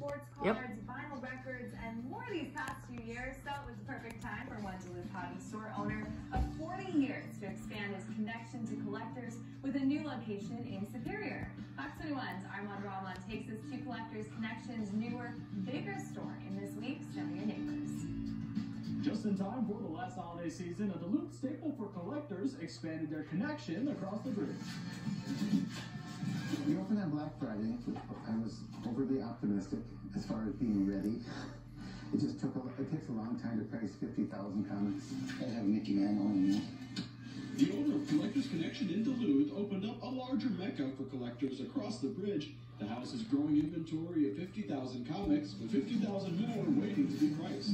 sports cards, vinyl records, and more these past few years, so it was the perfect time for one Duluth Hobby Store owner of 40 years to expand his connection to collectors with a new location in Superior. Fox 21's Armand Rahman takes us to Collectors Connection's newer, bigger store in this week's Know Your Neighbors. Just in time for the last holiday season, a Duluth staple for collectors expanded their connection across the bridge. We opened on Black Friday. I was overly optimistic as far as being ready. It takes a long time to price 50,000 comics. I have Mickey Mantle in me. The owner of Collectors Connection in Duluth opened up a larger mecca for collectors across the bridge. The house's growing inventory of 50,000 comics, with 50,000 more waiting to be priced.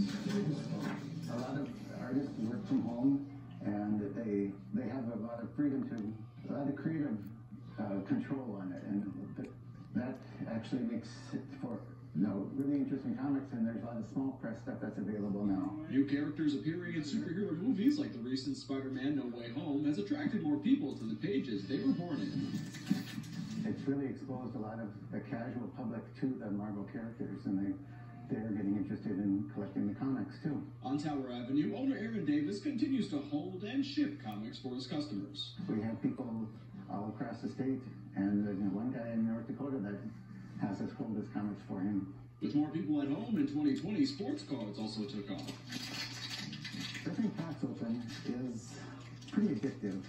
A lot of artists work from home, and they have a lot of freedom to, a lot of creative control on it, and that actually makes it for really interesting comics, and there's a lot of small press stuff that's available now. New characters appearing in superhero movies like the recent Spider-Man No Way Home has attracted more people to the pages they were born in. It's really exposed a lot of the casual public to the Marvel characters, and they're getting interested in collecting the comics too. On Tower Avenue, owner Aaron Davis continues to hold and ship comics for his customers. We have people all across the state, and there's one guy in North Dakota that has us hold his comics for him. With more people at home in 2020, sports cards also took off. Ripping packs open is pretty addictive.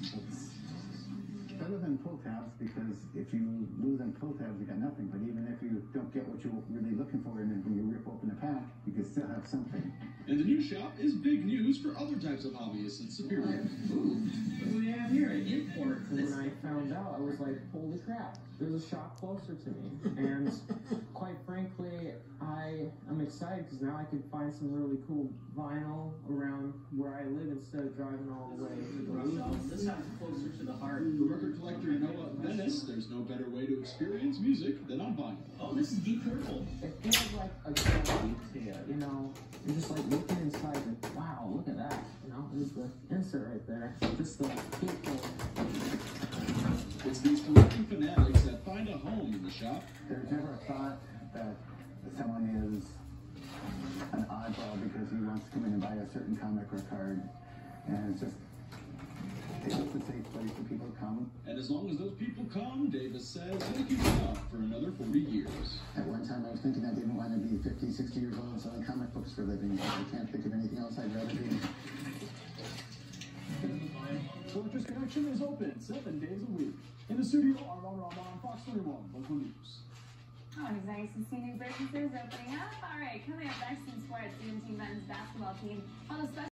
It's better than pull tabs, because if you lose on pull tabs, you got nothing. But even if you don't get what you're really looking for, and then when you rip open a pack, you can still have something. And the new shop is big news for other types of hobbyists in Superior. Ooh, what do we have here? An import. When I found out, I was like, holy crap, there's a shop closer to me. And quite frankly, I am excited because now I can find some really cool vinyl around where I live instead of driving all the way to Duluth. This sounds closer to the heart. For record collector Noah Venice, there's no better way to experience music than on vinyl. Oh, this is Deep Purple. It feels like a journey to you, you know? You're just like looking inside and, wow, look at that. You know, there's the insert right there. Just the people. It's these collecting fanatics that find a home in the shop. There's never a thought that someone is an oddball because he wants to come in and buy a certain comic or card. And it's a safe place for people to come. And as long as those people come, Davis says they keep it up for another 40 years. At one time I was thinking I didn't want to be 50, 60 years old selling comic books for a living. I can't think of anything else I'd rather do. Collectors Connection is open 7 days a week. In the studio, Armand Rahman, Fox 21 Local News. Oh, it's nice to see new businesses opening up. All right, coming up next in sports, the UNT men's basketball team on a special